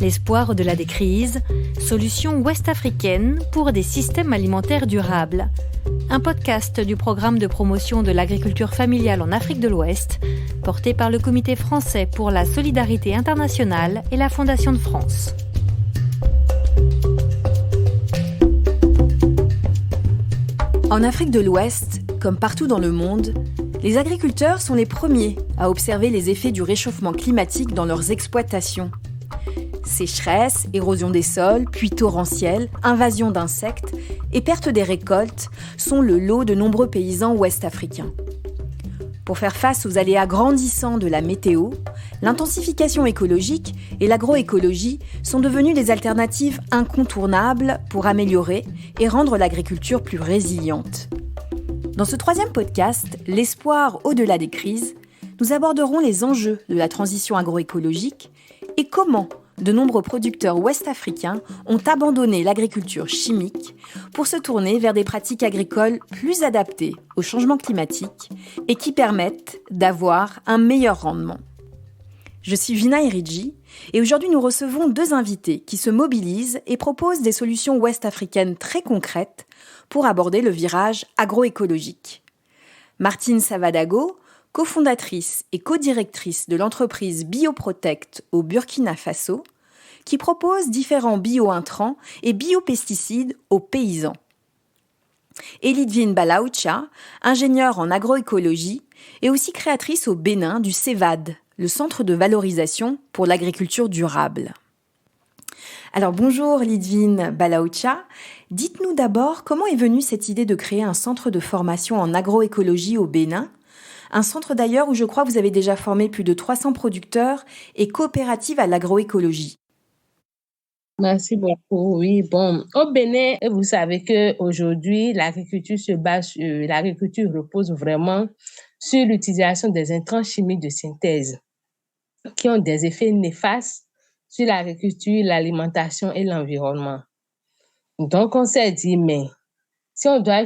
L'espoir au-delà des crises, solutions ouest-africaines pour des systèmes alimentaires durables. Un podcast du programme de promotion de l'agriculture familiale en Afrique de l'Ouest, porté par le Comité français pour la solidarité internationale et la Fondation de France. En Afrique de l'Ouest, comme partout dans le monde, les agriculteurs sont les premiers à observer les effets du réchauffement climatique dans leurs exploitations. Sécheresse, érosion des sols, pluies torrentielles, invasion d'insectes et perte des récoltes sont le lot de nombreux paysans ouest-africains. Pour faire face aux aléas grandissants de la météo, l'intensification écologique et l'agroécologie sont devenues des alternatives incontournables pour améliorer et rendre l'agriculture plus résiliente. Dans ce troisième podcast, L'espoir au-delà des crises, nous aborderons les enjeux de la transition agroécologique et comment de nombreux producteurs ouest-africains ont abandonné l'agriculture chimique pour se tourner vers des pratiques agricoles plus adaptées au changement climatique et qui permettent d'avoir un meilleur rendement. Je suis Vina Eridji et aujourd'hui nous recevons deux invités qui se mobilisent et proposent des solutions ouest-africaines très concrètes pour aborder le virage agroécologique. Martine Savadago, cofondatrice et codirectrice de l'entreprise Bioprotect au Burkina Faso, qui propose différents bio-intrants et biopesticides aux paysans. Et Lidvine Balaoucha, ingénieure en agroécologie et aussi créatrice au Bénin du CEVAD, le Centre de valorisation pour l'agriculture durable. Alors bonjour Lidvine Balaoucha, dites-nous d'abord comment est venue cette idée de créer un centre de formation en agroécologie au Bénin, un centre d'ailleurs où je crois vous avez déjà formé plus de 300 producteurs et coopératives à l'agroécologie. Merci beaucoup. Oui, au Bénin, vous savez qu'aujourd'hui, l'agriculture repose vraiment sur l'utilisation des intrants chimiques de synthèse qui ont des effets néfastes sur l'agriculture, l'alimentation et l'environnement. Donc, on s'est dit, mais si on doit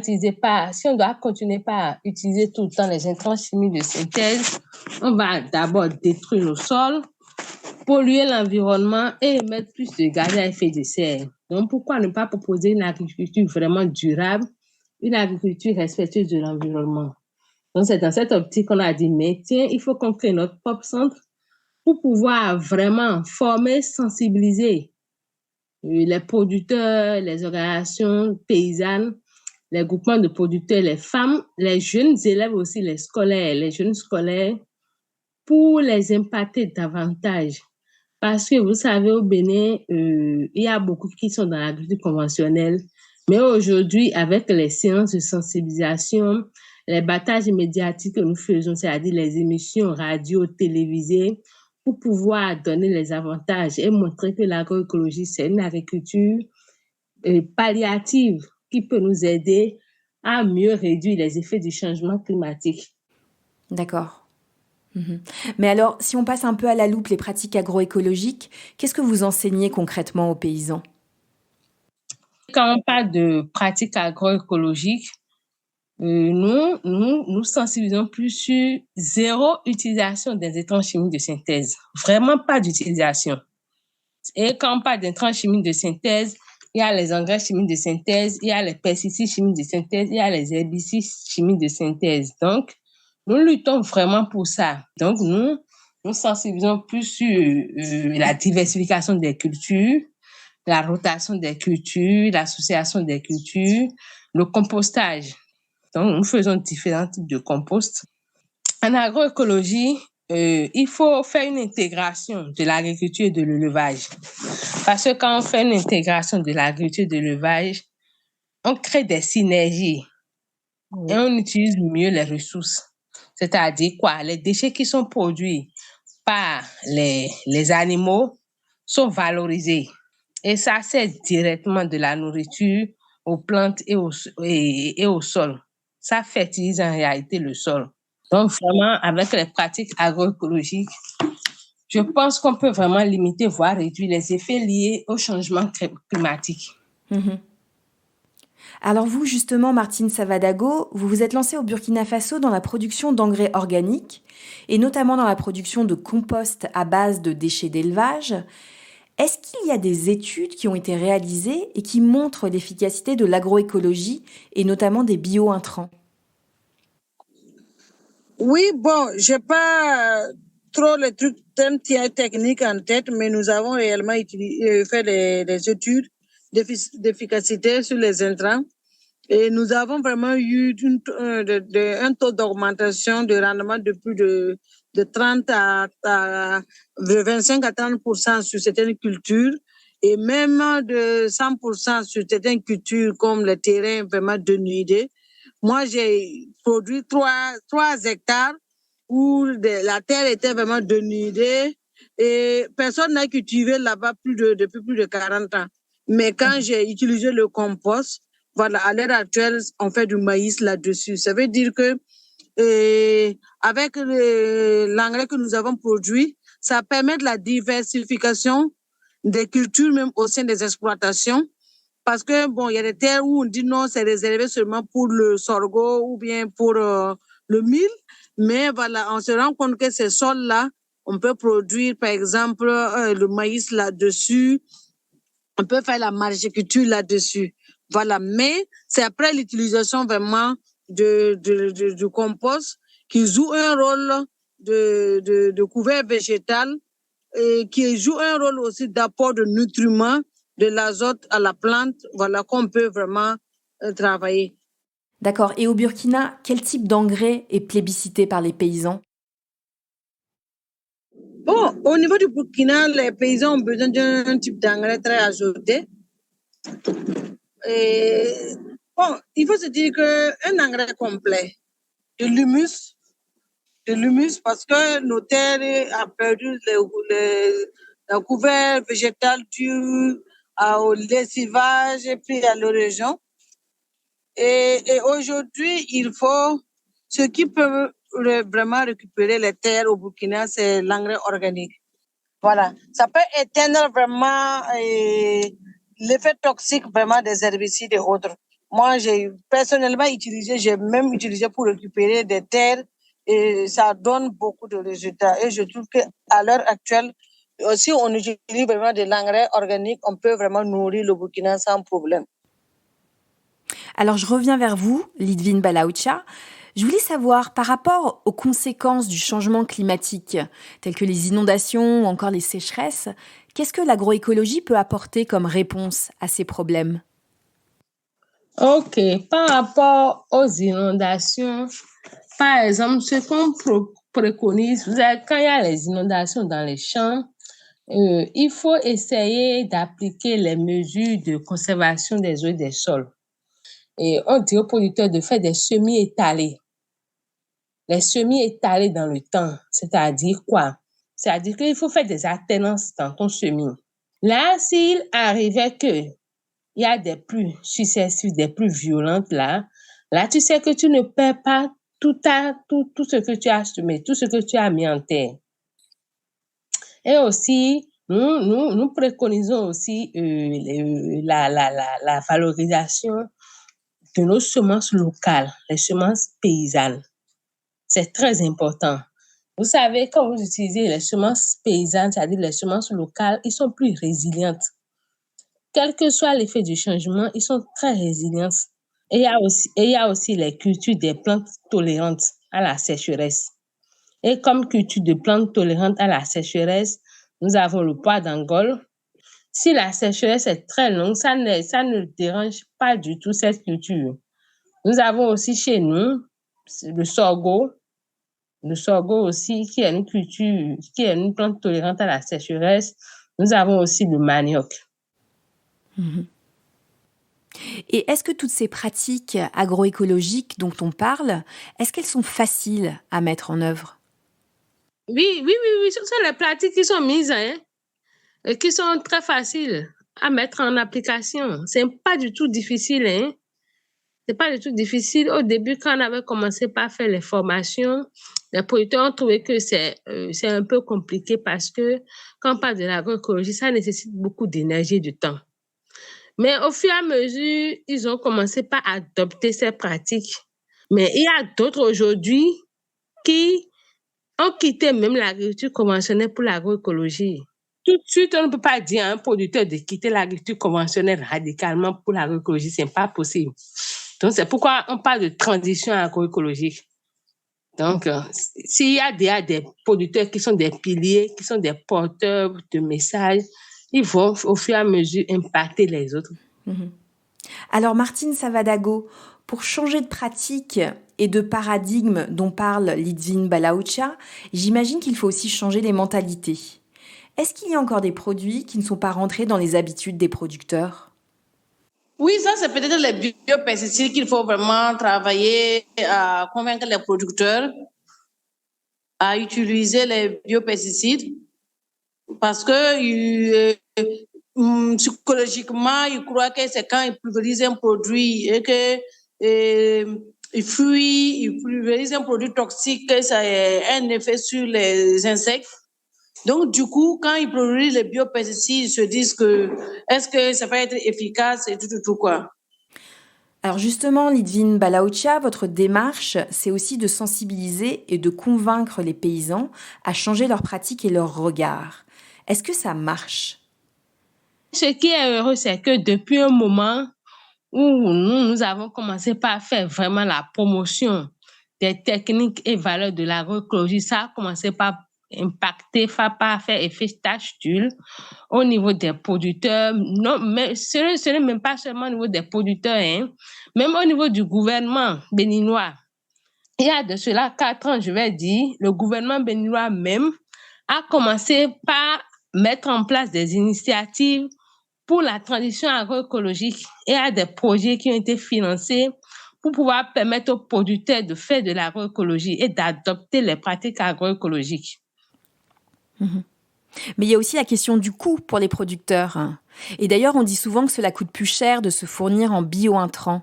continuer à utiliser tout le temps les intrants chimiques de synthèse, on va d'abord détruire nos sols, polluer l'environnement et émettre plus de gaz à effet de serre. Donc, pourquoi ne pas proposer une agriculture vraiment durable, une agriculture respectueuse de l'environnement? Donc, c'est dans cette optique qu'on a dit, mais tiens, il faut qu'on crée notre propre centre pour pouvoir vraiment former, sensibiliser les producteurs, les organisations paysannes, les groupements de producteurs, les femmes, les jeunes élèves aussi, les jeunes scolaires, pour les impacter davantage. Parce que vous savez, au Bénin, il y a beaucoup qui sont dans l'agriculture conventionnelle. Mais aujourd'hui, avec les séances de sensibilisation, les battages médiatiques que nous faisons, c'est-à-dire les émissions radio, télévisées, pour pouvoir donner les avantages et montrer que l'agroécologie, c'est une agriculture palliative qui peut nous aider à mieux réduire les effets du changement climatique. D'accord. Mais alors, si on passe un peu à la loupe les pratiques agroécologiques, qu'est-ce que vous enseignez concrètement aux paysans? Quand on parle de pratiques agroécologiques, nous sensibilisons plus sur zéro utilisation des intrants chimiques de synthèse. Vraiment pas d'utilisation. Et quand on parle d'intrants chimiques de synthèse, il y a les engrais chimiques de synthèse, il y a les pesticides chimiques de synthèse, il y a les herbicides chimiques de synthèse. Donc, nous luttons vraiment pour ça. Donc, nous sensibilisons plus sur la diversification des cultures, la rotation des cultures, l'association des cultures, le compostage. Donc, nous faisons différents types de compost. En agroécologie, il faut faire une intégration de l'agriculture et de l'élevage. Parce que quand on fait une intégration de l'agriculture et de l'élevage, on crée des synergies et on utilise mieux les ressources. C'est-à-dire quoi? Les déchets qui sont produits par les animaux sont valorisés. Et ça sert directement de la nourriture aux plantes et au sol. Ça fertilise en réalité le sol. Donc vraiment, avec les pratiques agroécologiques, je pense qu'on peut vraiment limiter, voire réduire les effets liés au changement climatique. Alors vous, justement, Martine Savadago, vous vous êtes lancée au Burkina Faso dans la production d'engrais organiques et notamment dans la production de compost à base de déchets d'élevage. Est-ce qu'il y a des études qui ont été réalisées et qui montrent l'efficacité de l'agroécologie et notamment des bio-intrants? Oui, bon, j'ai pas trop les trucs techniques en tête, mais nous avons réellement fait des études d'efficacité sur les intrants. Et nous avons vraiment eu un taux d'augmentation de rendement de plus de 30 de 25 à 30% sur certaines cultures et même de 100% sur certaines cultures comme les terrains vraiment dénudés. Moi, j'ai produit 3 hectares où la terre était vraiment dénudée et personne n'a cultivé là-bas depuis plus de 40 ans. Mais quand j'ai utilisé le compost, voilà, à l'heure actuelle, on fait du maïs là-dessus. Ça veut dire que avec l'engrais que nous avons produit, ça permet de la diversification des cultures, même au sein des exploitations. Parce que, bon, il y a des terres où on dit non, c'est réservé seulement pour le sorgho ou bien pour le mil. Mais voilà, on se rend compte que ces sols-là, on peut produire, par exemple, le maïs là-dessus. On peut faire la mariculture là-dessus. Voilà, mais c'est après l'utilisation vraiment du compost qui joue un rôle de couvert végétal et qui joue un rôle aussi d'apport de nutriments, de l'azote à la plante, voilà, qu'on peut vraiment travailler. D'accord. Et au Burkina, quel type d'engrais est plébiscité par les paysans? Bon, au niveau du Burkina, les paysans ont besoin d'un type d'engrais très azoté. Et bon, il faut se dire qu'un engrais complet, de l'humus, parce que nos terres ont perdu le couvert végétal dû au lessivage et puis à l'érosion. Et aujourd'hui, il faut, ce qui peut vraiment récupérer les terres au Burkina, c'est l'engrais organique. Voilà, ça peut éteindre vraiment l'effet toxique vraiment des herbicides et autres. Moi, j'ai personnellement utilisé, j'ai même utilisé pour récupérer des terres et ça donne beaucoup de résultats. Et je trouve qu'à l'heure actuelle, si on utilise vraiment de l'engrais organique, on peut vraiment nourrir le Burkina sans problème. Alors je reviens vers vous, Lidvine Balaoucha. Je voulais savoir, par rapport aux conséquences du changement climatique, telles que les inondations ou encore les sécheresses, qu'est-ce que l'agroécologie peut apporter comme réponse à ces problèmes? OK. Par rapport aux inondations, par exemple, ce qu'on préconise, quand il y a les inondations dans les champs, il faut essayer d'appliquer les mesures de conservation des eaux et des sols. Et on dit aux producteurs de faire des semis étalés. Les semis étalés dans le temps, c'est-à-dire quoi? C'est-à-dire qu'il faut faire des alternances dans ton semis. Là, s'il arrivait que il y a des pluies successives, des pluies violentes là, tu sais que tu ne perds pas tout ce que tu as semé, tout ce que tu as mis en terre. Et aussi, nous préconisons aussi la valorisation de nos semences locales, les semences paysannes. C'est très important. Vous savez, quand vous utilisez les semences paysannes, c'est-à-dire les semences locales, ils sont plus résilientes. Quel que soit l'effet du changement, ils sont très résilients. Et il y a aussi les cultures des plantes tolérantes à la sécheresse. Et comme culture de plantes tolérantes à la sécheresse, nous avons le pois d'Angole. Si la sécheresse est très longue, ça ne dérange pas du tout cette culture. Nous avons aussi chez nous le sorgho. Le sorgho aussi, qui est une culture, qui est une plante tolérante à la sécheresse. Nous avons aussi le manioc. Et est-ce que toutes ces pratiques agroécologiques dont on parle, est-ce qu'elles sont faciles à mettre en œuvre? Oui. Ce sont les pratiques qui sont mises, et qui sont très faciles à mettre en application. C'est pas du tout difficile, hein. C'est pas du tout difficile. Au début, quand on avait commencé par faire les formations, les producteurs ont trouvé que c'est un peu compliqué parce que quand on parle de l'agroécologie, ça nécessite beaucoup d'énergie et de temps. Mais au fur et à mesure, ils ont commencé par adopter ces pratiques. Mais il y a d'autres aujourd'hui qui ont quitté même l'agriculture conventionnelle pour l'agroécologie. tout de suite, on ne peut pas dire à un producteur de quitter l'agriculture conventionnelle radicalement pour l'agroécologie. Ce n'est pas possible. Donc, c'est pourquoi on parle de transition agroécologique. Donc, s'il y a des producteurs qui sont des piliers, qui sont des porteurs de messages, ils vont au fur et à mesure impacter les autres. Alors, Martine Savadago, pour changer de pratique et de paradigme dont parle Litvin Balaoucha, j'imagine qu'il faut aussi changer les mentalités. Est-ce qu'il y a encore des produits qui ne sont pas rentrés dans les habitudes des producteurs ? Oui, ça, c'est peut-être les biopesticides qu'il faut vraiment travailler à convaincre les producteurs à utiliser les biopesticides parce que psychologiquement, ils croient que c'est quand ils pulvérisent un produit et que ils pulvérisent un produit toxique que ça a un effet sur les insectes. Donc, du coup, quand ils produisent les biopesticides, ils se disent que est-ce que ça va être efficace et tout quoi. Alors justement, Litvin Balaoucha, votre démarche, c'est aussi de sensibiliser et de convaincre les paysans à changer leurs pratiques et leurs regards. Est-ce que ça marche ? Ce qui est heureux, c'est que depuis un moment où nous avons commencé par faire vraiment la promotion des techniques et valeurs de l'agroécologie, ça a commencé par impacter, par faire effet tache d'huile au niveau des producteurs. Non, mais ce n'est même pas seulement au niveau des producteurs, hein, même au niveau du gouvernement béninois. Il y a de cela 4 ans, je vais dire, le gouvernement béninois même a commencé par mettre en place des initiatives pour la transition agroécologique et il y a des projets qui ont été financés pour pouvoir permettre aux producteurs de faire de l'agroécologie et d'adopter les pratiques agroécologiques. Mais il y a aussi la question du coût pour les producteurs. Et d'ailleurs, on dit souvent que cela coûte plus cher de se fournir en bio-intrants.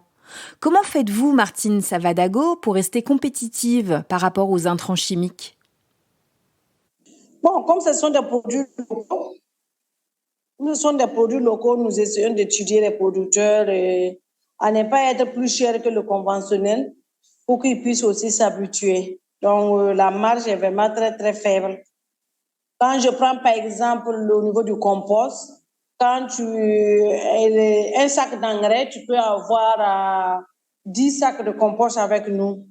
Comment faites-vous, Martine Savadago, pour rester compétitive par rapport aux intrants chimiques ? Bon, comme ce sont des produits locaux, nous essayons d'étudier les producteurs et à ne pas être plus cher que le conventionnel pour qu'ils puissent aussi s'habituer. Donc, la marge est vraiment très, très faible. Quand je prends par exemple au niveau du compost, quand un sac d'engrais, tu peux avoir 10 sacs de compost avec nous.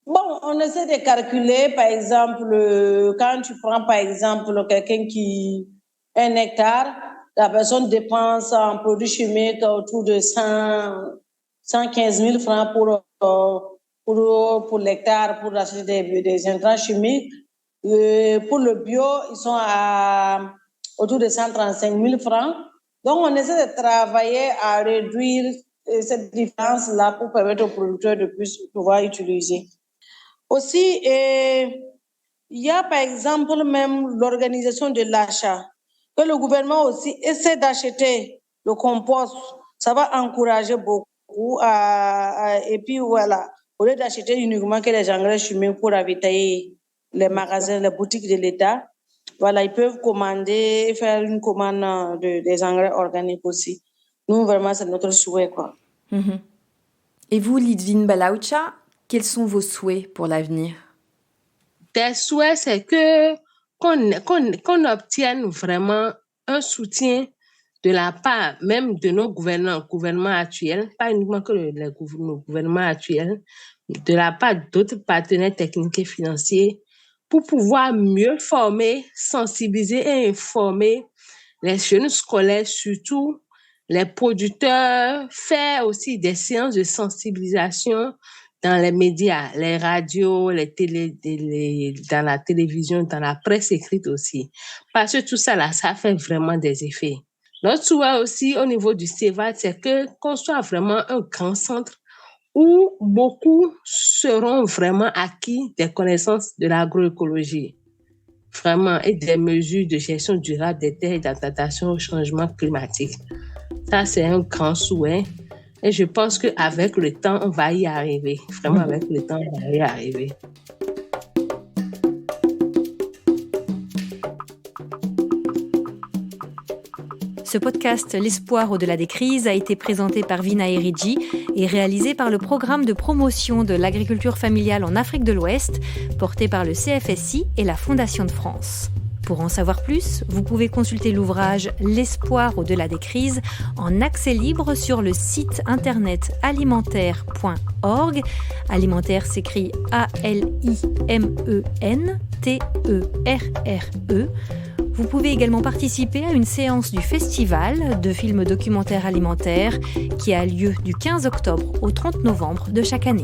Bon, on essaie de calculer, par exemple, quand tu prends par exemple quelqu'un qui a 1 hectare, la personne dépense en produits chimiques autour de 115 000 francs pour l'hectare pour acheter des intrants chimiques. Pour le bio, ils sont autour de 135 000 francs. Donc, on essaie de travailler à réduire cette différence-là pour permettre aux producteurs de pouvoir utiliser. Aussi, il y a par exemple même l'organisation de l'achat. Que le gouvernement aussi essaie d'acheter le compost, ça va encourager beaucoup. Et puis voilà, au lieu d'acheter uniquement que les engrais chimiques pour ravitailler les magasins, les boutiques de l'État, voilà, ils peuvent faire une commande des engrais organiques aussi. Nous, vraiment, c'est notre souhait, quoi. Et vous, Litvin Balaoucha, quels sont vos souhaits pour l'avenir ? Des souhaits, c'est qu'on obtienne vraiment un soutien de la part même de nos gouvernements actuels, pas uniquement que nos gouvernements actuels, de la part d'autres partenaires techniques et financiers, pour pouvoir mieux former, sensibiliser et informer les jeunes scolaires, surtout les producteurs, faire aussi des séances de sensibilisation dans les médias, les radios, dans la télévision, dans la presse écrite aussi. Parce que tout ça, là, ça fait vraiment des effets. Notre souhait aussi au niveau du CEVAD, c'est qu'on soit vraiment un grand centre où beaucoup seront vraiment acquis des connaissances de l'agroécologie, vraiment, et des mesures de gestion durable des terres et d'adaptation au changement climatique. Ça, c'est un grand souhait. Et je pense qu'avec le temps, on va y arriver. Vraiment, avec le temps, on va y arriver. Ce podcast L'espoir au-delà des crises a été présenté par Vina Eridji et réalisé par le programme de promotion de l'agriculture familiale en Afrique de l'Ouest, porté par le CFSI et la Fondation de France. Pour en savoir plus, vous pouvez consulter l'ouvrage « L'espoir au-delà des crises » en accès libre sur le site internet alimentaire.org. Alimentaire s'écrit ALIMENTERRE. Vous pouvez également participer à une séance du festival de films documentaires alimentaires qui a lieu du 15 octobre au 30 novembre de chaque année.